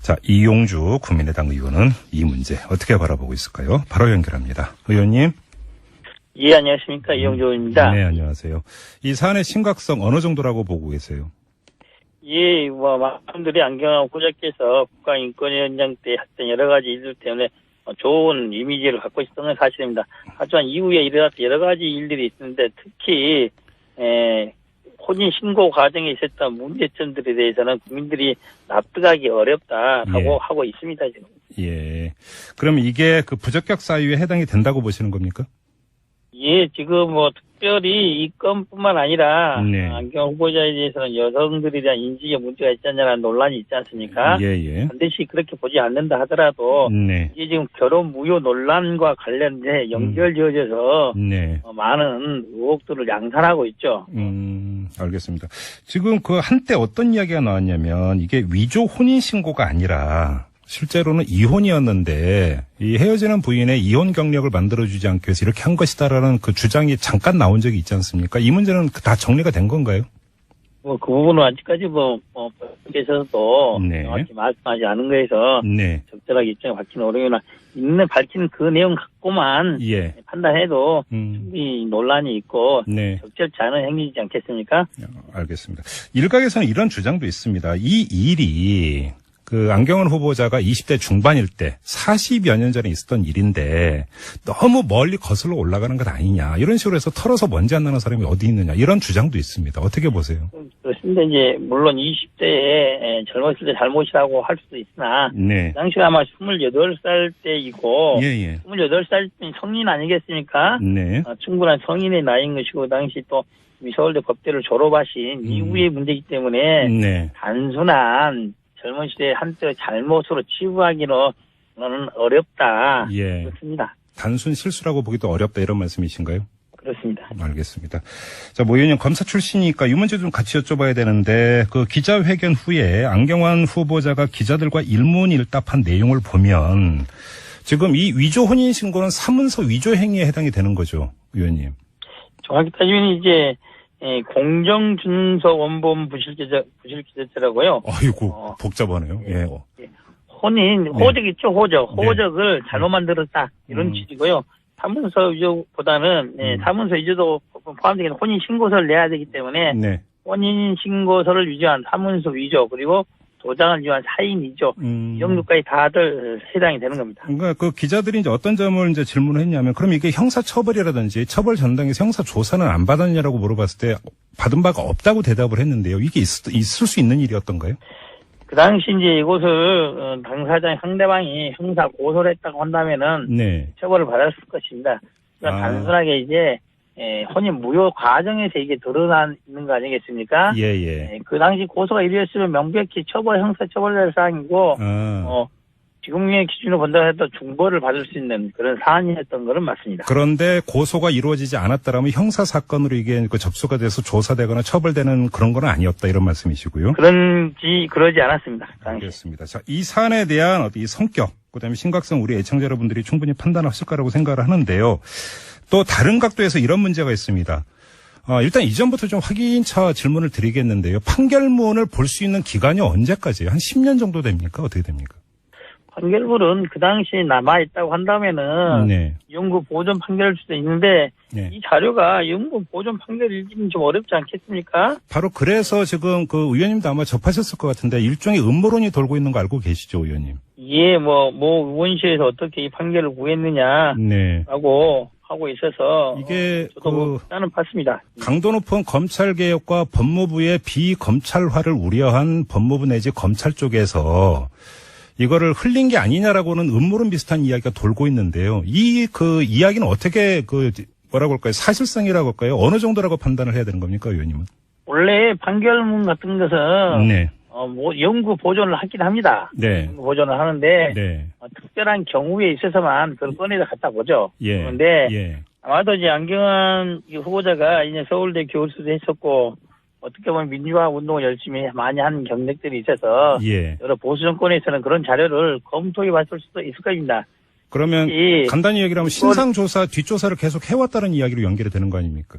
자, 이용주 국민의당 의원은 이 문제 어떻게 바라보고 있을까요? 바로 연결합니다. 의원님. 예, 안녕하십니까. 이용주 의원입니다. 네, 안녕하세요. 이 사안의 심각성 어느 정도라고 보고 계세요? 예, 많은 분들이 안경환 후보자께서 국가인권위원장 때 했던 여러 가지 일들 때문에 좋은 이미지를 갖고 있었던 건 사실입니다. 하지만 이후에 일어났던 여러 가지 일들이 있는데 특히 혼인 신고 과정에 있었던 문제점들에 대해서는 국민들이 납득하기 어렵다라고 하고 있습니다, 지금. 예. 그럼 이게 그 부적격 사유에 해당이 된다고 보시는 겁니까? 예, 지금 특별히 이 건뿐만 아니라 네. 안경 후보자에 대해서는 여성들에 대한 인지에 문제가 있지 않냐는 논란이 있지 않습니까? 예. 반드시 그렇게 보지 않는다 하더라도 네. 이게 지금 결혼 무효 논란과 관련돼 연결지어져서 네. 많은 의혹들을 양산하고 있죠. 알겠습니다. 지금 그 한때 어떤 이야기가 나왔냐면 이게 위조 혼인 신고가 아니라 실제로는 이혼이었는데 이 헤어지는 부인의 이혼 경력을 만들어주지 않기 위해서 이렇게 한 것이다라는 그 주장이 잠깐 나온 적이 있지 않습니까? 이 문제는 다 정리가 된 건가요? 그 부분은 아직까지 법께서도 네. 정확히 말씀하지 않은 거에서 네. 적절하게 입장을 밝히는 어려우나 밝힌 그 내용 갖고만 예. 판단해도 충분히 논란이 있고 네. 적절치 않은 행위이지 않겠습니까? 알겠습니다. 일각에서는 이런 주장도 있습니다. 이 일이 그 안경환 후보자가 20대 중반일 때 40여 년 전에 있었던 일인데 너무 멀리 거슬러 올라가는 것 아니냐. 이런 식으로 해서 털어서 먼지 안 나는 사람이 어디 있느냐. 이런 주장도 있습니다. 어떻게 보세요? 그렇습니다. 이제 물론 20대에 젊었을 때 잘못이라고 할 수도 있으나 네. 그 당시가 아마 28살 때이고 예. 28살 때 성인 아니겠습니까? 네. 충분한 성인의 나이인 것이고 그 당시 또 서울대 법대를 졸업하신 이후의 문제이기 때문에 네. 단순한 젊은 시대의 한때 잘못으로 치부하기는 어렵다. 예. 그렇습니다. 단순 실수라고 보기도 어렵다 이런 말씀이신가요? 그렇습니다. 알겠습니다. 자, 모 의원님 검사 출신이니까 이 문제 좀 같이 여쭤봐야 되는데 그 기자회견 후에 안경환 후보자가 기자들과 일문일답한 내용을 보면 지금 이 위조 혼인 신고는 사문서 위조 행위에 해당이 되는 거죠, 의원님? 정확히 따지면 이제 공정준서 원본 부실기재죄라고요. 아이고 복잡하네요. 예. 혼인 호적 있죠, 호적. 호적을 잘못 만들었다 이런 취지고요. 사문서 위조보다는 사문서 위조도 포함되는 혼인 신고서를 내야 되기 때문에 혼인 신고서를 위조한 사문서 위조 그리고 도장을 위조한 사인 위조 이 정도까지 다들 해당이 되는 겁니다. 그러니까 그 기자들이 이제 어떤 점을 이제 질문을 했냐면 그럼 이게 형사 처벌이라든지 처벌 전당에서 형사 조사는 안 받았냐라고 물어봤을 때 받은 바가 없다고 대답을 했는데요. 이게 있을 수 있는 일이었던가요? 그 당시 이제 이곳을 당사자 상대방이 형사 고소를 했다고 한다면은 처벌을 받았을 것입니다. 그러니까 단순하게 이제 혼인 무효 과정에서 이게 드러나 있는 거 아니겠습니까? 그 당시 고소가 이루어졌으면 명백히 형사 처벌될 사항이고 지금의 기준으로 본다고 해도 중벌을 받을 수 있는 그런 사안이었던 것은 맞습니다. 그런데 고소가 이루어지지 않았다라면 형사 사건으로 이게 접수가 돼서 조사되거나 처벌되는 그런 건 아니었다 이런 말씀이시고요. 그러지 않았습니다. 알겠습니다. 자, 이 사안에 대한 이 성격, 그다음에 심각성 우리 애청자 여러분들이 충분히 판단하실 거라고 생각을 하는데요. 또 다른 각도에서 이런 문제가 있습니다. 일단 이전부터 좀 확인차 질문을 드리겠는데요. 판결문을 볼 수 있는 기간이 언제까지예요? 한 10년 정도 됩니까? 어떻게 됩니까? 판결문은 그 당시에 남아있다고 한다면은 영구 보존 판결일 수도 있는데 이 자료가 영구 보존 판결이기는 좀 어렵지 않겠습니까? 바로 그래서 지금 그 의원님도 아마 접하셨을 것 같은데 일종의 음모론이 돌고 있는 거 알고 계시죠, 의원님? 예, 의원실에서 어떻게 이 판결을 구했느냐라고 하고 있어서 이게 나는 봤습니다. 강도 높은 검찰 개혁과 법무부의 비검찰화를 우려한 법무부 내지 검찰 쪽에서 이거를 흘린 게 아니냐라고는 음모론 비슷한 이야기가 돌고 있는데요. 그 이야기는 어떻게 뭐라고 할까요? 사실성이라고 할까요? 어느 정도라고 판단을 해야 되는 겁니까, 의원님은? 원래 판결문 같은 것은 영구 보존을 하긴 합니다. 영구 보존을 하는데 특별한 경우에 있어서만 그걸 꺼내서 갖다 보죠. 그런데 아마도 이제 안경환 후보자가 이제 서울대 교수도 했었고 어떻게 보면 민주화 운동을 열심히 많이 하는 경력들이 있어서 여러 보수 정권에서는 그런 자료를 검토해 봤을 수도 있을 겁니다. 그러면 간단히 얘기를 하면 신상조사, 뒷조사를 계속 해왔다는 이야기로 연결이 되는 거 아닙니까?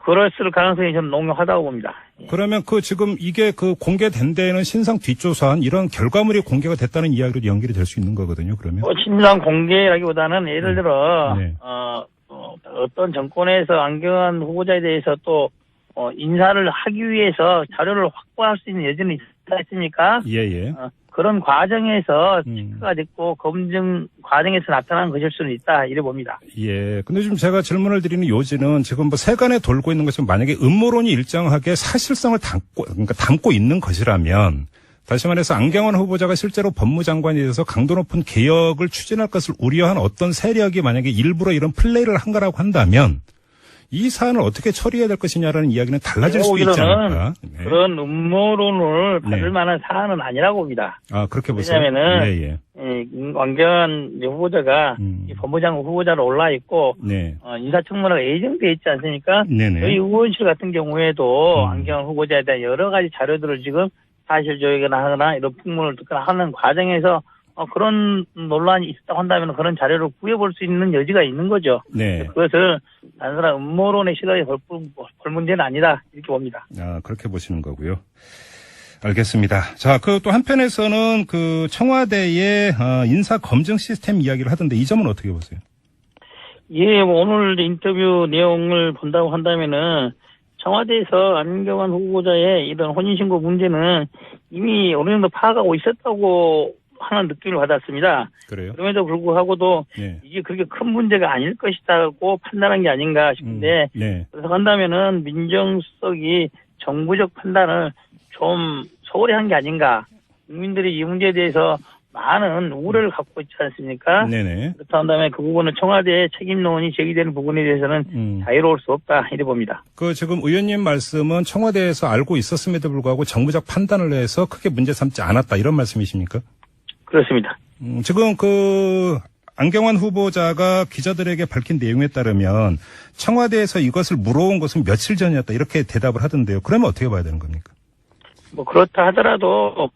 그랬을 가능성이 저는 농후하다고 봅니다. 그러면 지금 이게 공개된 데에는 신상 뒷조사한 이런 결과물이 공개가 됐다는 이야기로 연결이 될 수 있는 거거든요, 그러면? 신상 공개라기보다는 예를 들어, 네. 어떤 정권에서 안경환 후보자에 대해서 또, 인사를 하기 위해서 자료를 확보할 수 있는 여지는 있지 않습니까? 예. 그런 과정에서 체크가 됐고 검증 과정에서 나타난 것일 수는 있다 이래 봅니다. 예. 근데 좀 제가 질문을 드리는 요지는 지금 세간에 돌고 있는 것은 만약에 음모론이 일정하게 사실성을 담고 있는 것이라면 다시 말해서 안경환 후보자가 실제로 법무장관에 대해서 강도 높은 개혁을 추진할 것을 우려한 어떤 세력이 만약에 일부러 이런 플레이를 한 거라고 한다면 이 사안을 어떻게 처리해야 될 것이냐라는 이야기는 달라질 수도 있지 않을까? 네. 그런 음모론을 받을 만한 사안은 아니라고 봅니다. 아, 그렇게 보세요. 왜냐하면은 안경환 후보자가 이 법무장관 후보자로 올라 있고 인사청문회가 예정돼 있지 않습니까? 네네. 저희 의원실 같은 경우에도 안경환 후보자에 대한 여러 가지 자료들을 지금 사실 조회나 하거나 이런 풍문을 듣거나 하는 과정에서 그런 논란이 있었다고 한다면 그런 자료를 구해볼 수 있는 여지가 있는 거죠. 네. 그것을 단순한 음모론의 시각에 볼 문제는 아니다 이렇게 봅니다. 아, 그렇게 보시는 거고요. 알겠습니다. 자, 또 한편에서는 청와대의 인사 검증 시스템 이야기를 하던데 이 점은 어떻게 보세요? 예, 오늘 인터뷰 내용을 본다고 한다면은 청와대에서 안경환 후보자의 이런 혼인신고 문제는 이미 어느 정도 파악하고 있었다고 하는 느낌을 받았습니다. 그래요? 그럼에도 불구하고도 이게 그렇게 큰 문제가 아닐 것이라고 판단한 게 아닌가 싶은데 그래서 한다면은 민정수석이 정부적 판단을 좀 소홀히 한 게 아닌가. 국민들이 이 문제에 대해서 많은 우려를 갖고 있지 않습니까? 네네. 그렇다 한다면 그 부분은 청와대의 책임론이 제기되는 부분에 대해서는 자유로울 수 없다 이래 봅니다. 지금 의원님 말씀은 청와대에서 알고 있었음에도 불구하고 정부적 판단을 해서 크게 문제 삼지 않았다 이런 말씀이십니까? 그렇습니다. 지금 안경환 후보자가 기자들에게 밝힌 내용에 따르면 청와대에서 이것을 물어온 것은 며칠 전이었다 이렇게 대답을 하던데요. 그러면 어떻게 봐야 되는 겁니까? 그렇다 하더라도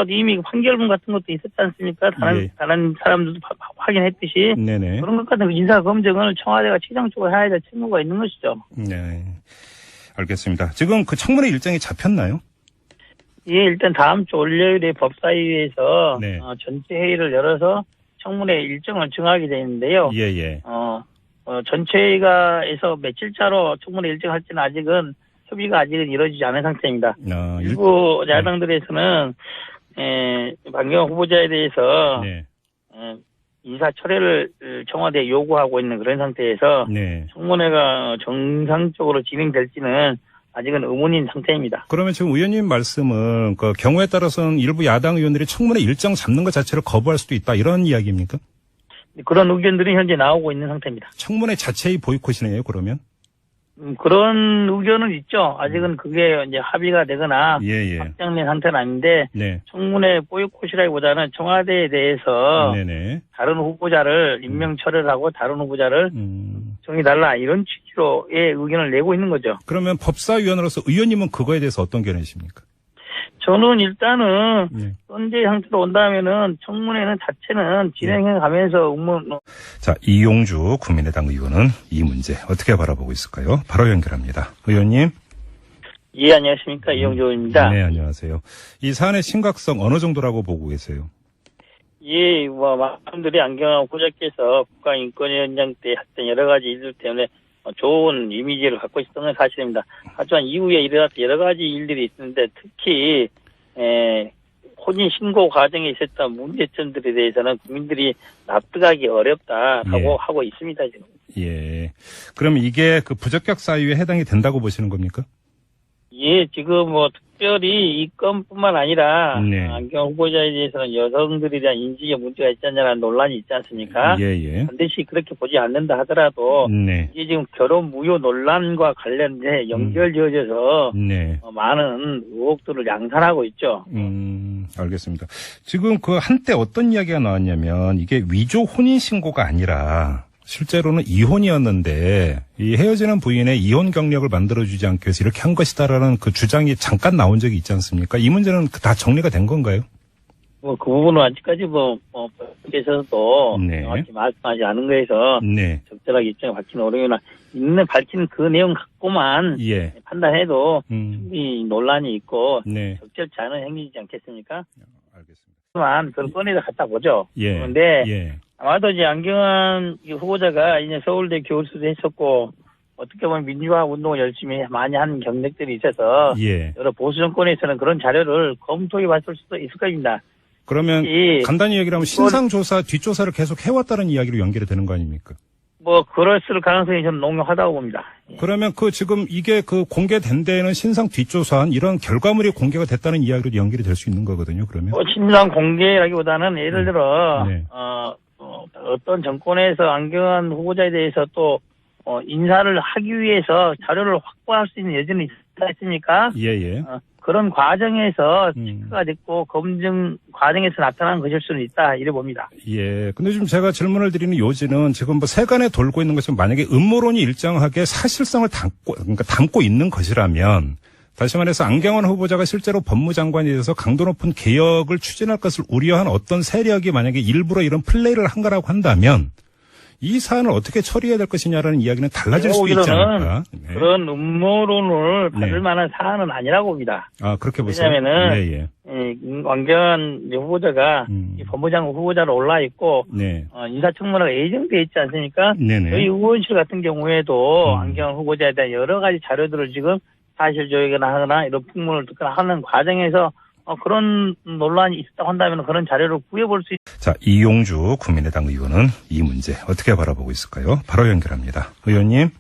이미 판결문 같은 것도 있었지 않습니까? 다른 사람들도 확인했듯이 네네. 그런 것 같은 인사 검증을 청와대가 최종적으로 해야 될 책무가 있는 것이죠. 네, 알겠습니다. 지금 청문회 일정이 잡혔나요? 예, 일단 다음 주 월요일에 법사위에서 전체 회의를 열어서 청문회 일정을 정하게 되는데요. 예. 전체 회의가에서 며칠차로 청문회 일정할지는 아직은 협의가 아직은 이루어지지 않은 상태입니다. 일부 야당들에서는 안경환 후보자에 대해서 인사 철회를 청와대에 요구하고 있는 그런 상태에서 청문회가 정상적으로 진행될지는 아직은 의문인 상태입니다. 그러면 지금 의원님 말씀은 경우에 따라서는 일부 야당 의원들이 청문회 일정 잡는 것 자체를 거부할 수도 있다 이런 이야기입니까? 그런 의견들이 현재 나오고 있는 상태입니다. 청문회 자체의 보이콧이네요, 그러면? 그런 의견은 있죠. 아직은 그게 이제 합의가 되거나 확정된 상태는 아닌데 청문회 보이콧이라기보다는 청와대에 대해서 다른 후보자를 임명 철회를 하고 다른 후보자를 정해달라 이런 취지로의 의견을 내고 있는 거죠. 그러면 법사위원으로서 의원님은 그거에 대해서 어떤 견해이십니까? 저는 일단은 현재 상태로 온다면은 청문회는 자체는 진행해 가면서 자, 이용주 국민의당 의원은 이 문제 어떻게 바라보고 있을까요? 바로 연결합니다. 의원님. 예, 안녕하십니까. 이용주 의원입니다. 네, 안녕하세요. 이 사안의 심각성 어느 정도라고 보고 계세요? 예, 많은 분들이 안경환 후보자께서 국가인권위원장 때 했던 여러 가지 일들 때문에 좋은 이미지를 갖고 있었던 건 사실입니다. 하지만 이후에 일어났던 여러 가지 일들이 있는데 특히 혼인 신고 과정에 있었던 문제점들에 대해서는 국민들이 납득하기 어렵다라고 하고 있습니다 지금. 예. 그럼 이게 부적격 사유에 해당이 된다고 보시는 겁니까? 예, 지금 특별히 이 건뿐만 아니라 안경환 후보자에 대해서는 여성들에 대한 인지에 문제가 있지 않냐는 논란이 있지 않습니까? 반드시 그렇게 보지 않는다 하더라도 이게 지금 결혼 무효 논란과 관련돼 연결지어져서 많은 의혹들을 양산하고 있죠. 알겠습니다. 지금 한때 어떤 이야기가 나왔냐면 이게 위조 혼인 신고가 아니라 실제로는 이혼이었는데 이 헤어지는 부인의 이혼 경력을 만들어주지 않기 위해서 이렇게 한 것이다라는 주장이 잠깐 나온 적이 있지 않습니까? 이 문제는 다 정리가 된 건가요? 그 부분은 아직까지 법께서도 정확히 말씀하지 않은 거에서 적절하게 입장을 밝히는 어려우나 있는 밝힌 그 내용 갖고만 예. 판단해도 충분히 논란이 있고 네. 적절치 않은 행위이지 않겠습니까? 알겠습니다. 하지만 그걸 꺼내서 갖다 보죠. 예. 그런데 예. 아마도 이제 안경환 후보자가 이제 서울대 교수도 했었고 어떻게 보면 민주화 운동을 열심히 많이 한 경력들이 있어서 예. 여러 보수 정권에서는 그런 자료를 검토해 봤을 수도 있을 겁니다. 그러면 간단히 얘기를 하면 신상조사, 뒷조사를 계속 해왔다는 이야기로 연결이 되는 거 아닙니까? 뭐 그랬을 가능성이 저는 농후하다고 봅니다. 그러면 지금 이게 공개된 데에는 신상 뒷조사한 이런 결과물이 공개가 됐다는 이야기로 연결이 될 수 있는 거거든요. 그러면 신상 공개라기보다는 예를 들어 네. 어떤 정권에서 안경환 후보자에 대해서 또 인사를 하기 위해서 자료를 확보할 수 있는 여지는 있지 않습니까? 예예. 그런 과정에서 체크가 됐고 검증 과정에서 나타난 것일 수는 있다 이래 봅니다. 예. 근데 지금 제가 질문을 드리는 요지는 지금 세간에 돌고 있는 것은 만약에 음모론이 일정하게 사실성을 담고 있는 것이라면 다시 말해서 안경환 후보자가 실제로 법무장관이 돼서 강도 높은 개혁을 추진할 것을 우려한 어떤 세력이 만약에 일부러 이런 플레이를 한 거라고 한다면 이 사안을 어떻게 처리해야 될 것이냐라는 이야기는 달라질 수도 있지 않을까? 네. 그런 음모론을 받을 만한 사안은 아니라고 봅니다. 아, 그렇게 보세요? 왜냐하면은 안경환 후보자가 법무장관 후보자로 올라 있고 인사청문회가 예정돼 있지 않습니까? 네네. 저희 의원실 같은 경우에도 안경환 후보자에 대한 여러 가지 자료들을 지금 사실 조회나 하거나 이런 풍문을 듣거나 하는 과정에서 그런 논란이 있었다고 한다면 그런 자료를 구해볼 수 있습니다. 자, 이용주 국민의당 의원은 이 문제 어떻게 바라보고 있을까요? 바로 연결합니다. 의원님.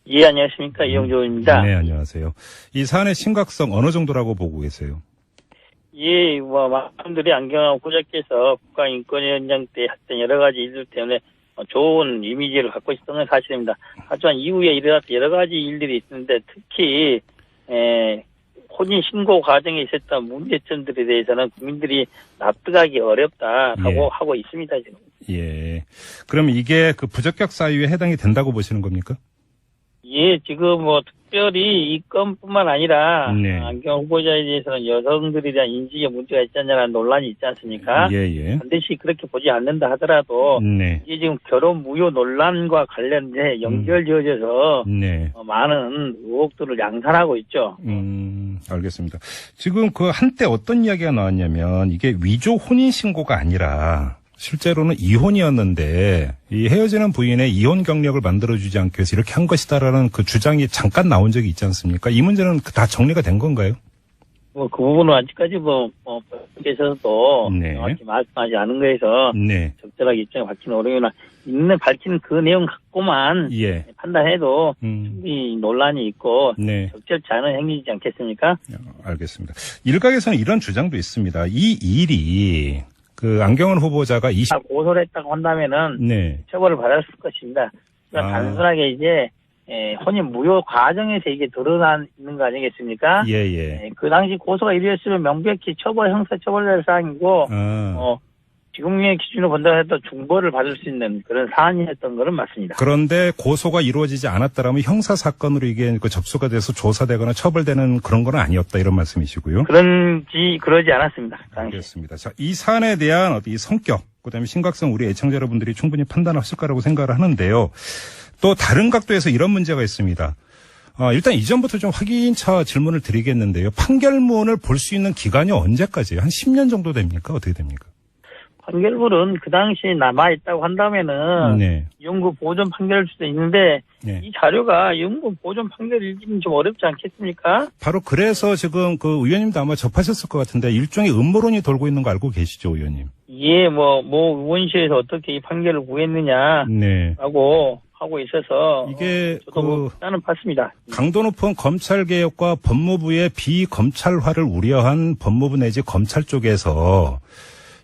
예, 안녕하십니까. 이용주 의원입니다. 네, 안녕하세요. 이 사안의 심각성 어느 정도라고 보고 계세요? 예, 많은 분들이 안경환 후보자께서 국가인권위원장 때 했던 여러 가지 일들 때문에 좋은 이미지를 갖고 있었던 건 사실입니다. 하지만 이후에 일어났던 여러 가지 일들이 있는데 특히 혼인 신고 과정에 있었던 문제점들에 대해서는 국민들이 납득하기 어렵다라고 하고 있습니다, 지금. 예. 그럼 이게 부적격 사유에 해당이 된다고 보시는 겁니까? 예, 지금 특별히 이 건뿐만 아니라 안경 후보자에 대해서는 여성들에 대한 인지에 문제가 있지 않냐는 논란이 있지 않습니까? 예. 반드시 그렇게 보지 않는다 하더라도 이게 지금 결혼 무효 논란과 관련돼 연결지어져서 많은 의혹들을 양산하고 있죠. 알겠습니다. 지금 한때 어떤 이야기가 나왔냐면 이게 위조 혼인 신고가 아니라 실제로는 이혼이었는데 이 헤어지는 부인의 이혼 경력을 만들어주지 않기 위해서 이렇게 한 것이다라는 그 주장이 잠깐 나온 적이 있지 않습니까? 이 문제는 다 정리가 된 건가요? 그 부분은 아직까지 법께서도 정확히 말씀하지 않은 거에서 적절하게 입장을 밝히는 어려우나 밝힌 그 내용 갖고만 판단해도 충분히 논란이 있고 적절치 않은 행위이지 않겠습니까? 알겠습니다. 일각에서는 이런 주장도 있습니다. 이 일이 안경환 후보자가 고소를 했다고 한다면은 처벌을 받았을 것입니다. 그러니까 단순하게 이제 혼인 무효 과정에서 이게 드러나는 거 아니겠습니까? 그 당시 고소가 이루어졌으면 명백히 형사 처벌될 사항이고 지금의 기준으로 본다고 해도 중벌을 받을 수 있는 그런 사안이었던 것은 맞습니다. 그런데 고소가 이루어지지 않았다라면 형사 사건으로 이게 접수가 돼서 조사되거나 처벌되는 그런 건 아니었다 이런 말씀이시고요. 그러지 않았습니다. 알겠습니다. 자, 이 사안에 대한 이 성격, 그다음에 심각성 우리 애청자 여러분들이 충분히 판단하실 거라고 생각을 하는데요. 또 다른 각도에서 이런 문제가 있습니다. 일단 이전부터 좀 확인차 질문을 드리겠는데요. 판결문을 볼 수 있는 기간이 언제까지예요? 한 10년 정도 됩니까? 어떻게 됩니까? 판결문은 그 당시에 남아있다고 한다면은 영구 보존 판결일 수도 있는데 이 자료가 영구 보존 판결이기는 좀 어렵지 않겠습니까? 바로 그래서 지금 의원님도 아마 접하셨을 것 같은데 일종의 음모론이 돌고 있는 거 알고 계시죠, 의원님? 예, 의원실에서 어떻게 이 판결을 구했느냐라고 하고 있어서 이게 나는 봤습니다. 강도 높은 검찰 개혁과 법무부의 비검찰화를 우려한 법무부 내지 검찰 쪽에서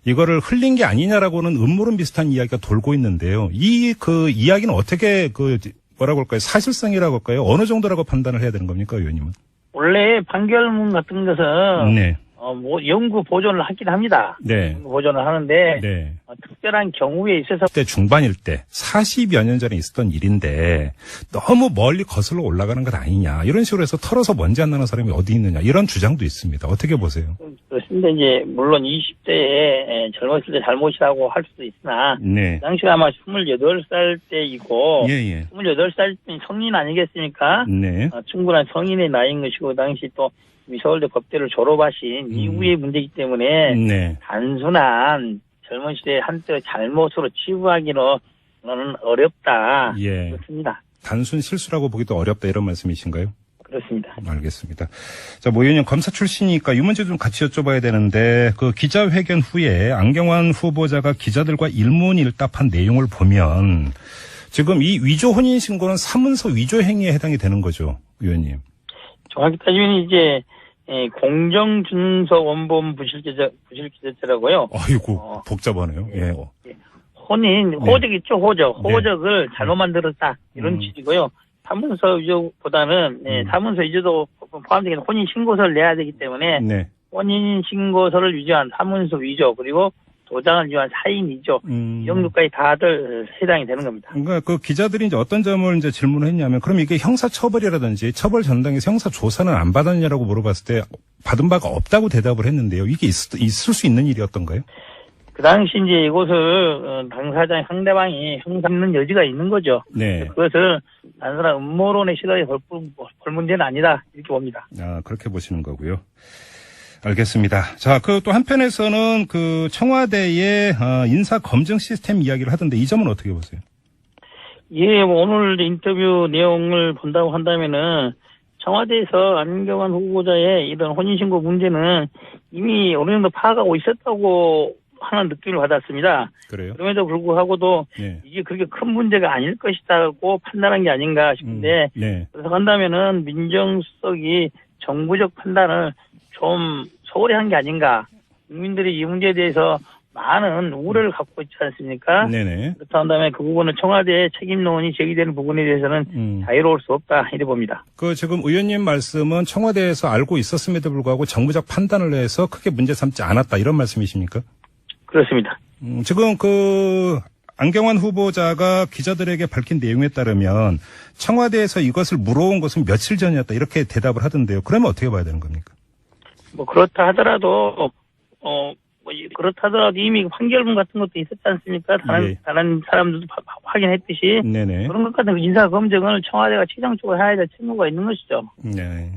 이거를 흘린 게 아니냐라고는 음모론 비슷한 이야기가 돌고 있는데요. 이 이야기는 어떻게 뭐라고 할까요? 사실성이라고 할까요? 어느 정도라고 판단을 해야 되는 겁니까, 의원님은? 원래 판결문 같은 것은 영구 보존을 하긴 합니다. 영구 보존을 하는데 특별한 경우에 있어서 그때 중반일 때 40여 년 전에 있었던 일인데 너무 멀리 거슬러 올라가는 것 아니냐 이런 식으로 해서 털어서 먼지 안 나는 사람이 어디 있느냐 이런 주장도 있습니다. 어떻게 보세요? 맞습니다. 이제 물론 20대에 젊었을 때 잘못이라고 할 수도 있으나 네. 당시가 아마 28살 때이고 예. 28살 때면 성인 아니겠습니까? 네. 충분한 성인의 나이인 것이고 당시 또 서울대 법대를 졸업하신 이후의 문제이기 때문에 네. 단순한 젊은 시대의 한때 잘못으로 치부하기는 어렵다. 예. 그렇습니다. 단순 실수라고 보기도 어렵다 이런 말씀이신가요? 그렇습니다. 알겠습니다. 자, 모 의원님 검사 출신이니까 이 문제 좀 같이 여쭤봐야 되는데 그 기자회견 후에 안경환 후보자가 기자들과 일문일답한 내용을 보면 지금 이 위조 혼인 신고는 사문서 위조 행위에 해당이 되는 거죠, 의원님. 정확히 따지면 이제 공정준서 원본 부실기재죄라고요. 아이고 복잡하네요. 예. 혼인 호적 있죠, 호적. 호적을 잘못 만들었다 이런 취지고요. 사문서 위조보다는 사문서 위조도 포함되는 혼인 신고서를 내야 되기 때문에 혼인 신고서를 위조한 사문서 위조 그리고 도장을 위조한 사인 위조 이 정도까지 다들 해당이 되는 겁니다. 그러니까 그 기자들이 이제 어떤 점을 이제 질문을 했냐면 그럼 이게 형사 처벌이라든지 처벌 전당에서 형사 조사는 안 받았냐라고 물어봤을 때 받은 바가 없다고 대답을 했는데요. 이게 있을 수 있는 일이었던가요? 그 당시 이제 이곳을 당사자 상대방이 형사하는 여지가 있는 거죠. 네. 그것을 단순한 음모론의 시도에 볼 문제는 아니다 이렇게 봅니다. 아 그렇게 보시는 거고요. 알겠습니다. 자, 그 또 한편에서는 그 청와대의 인사 검증 시스템 이야기를 하던데 이 점은 어떻게 보세요? 예, 뭐 오늘 인터뷰 내용을 본다고 한다면은 청와대에서 안경환 후보자의 이런 혼인신고 문제는 이미 어느 정도 파악하고 있었다고 하는 느낌을 받았습니다. 그래요? 그럼에도 불구하고도 이게 그렇게 큰 문제가 아닐 것이라고 판단한 게 아닌가 싶은데 그래서 한다면은 민정수석이 정부적 판단을 좀 소홀히 한 게 아닌가. 국민들이 이 문제에 대해서 많은 우려를 갖고 있지 않습니까? 네네. 그렇다 한다면 그 부분은 청와대의 책임론이 제기되는 부분에 대해서는 자유로울 수 없다 이래 봅니다. 그 지금 의원님 말씀은 청와대에서 알고 있었음에도 불구하고 정부적 판단을 해서 크게 문제 삼지 않았다 이런 말씀이십니까? 그렇습니다. 지금 그 안경환 후보자가 기자들에게 밝힌 내용에 따르면 청와대에서 이것을 물어온 것은 며칠 전이었다 이렇게 대답을 하던데요. 그러면 어떻게 봐야 되는 겁니까? 뭐 그렇다 하더라도 그렇다 하더라도 이미 판결문 같은 것도 있었지 않습니까? 다른 사람들도 확인했듯이 그런 것 같은 인사 검증을 청와대가 최종적으로 해야 될 책무가 있는 것이죠. 네,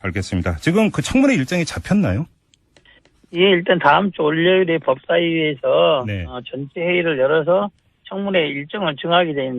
알겠습니다. 지금 그 청문회 일정이 잡혔나요? 예, 일단 다음 주 월요일에 법사위에서 전체 회의를 열어서 청문회 일정을 정하게 된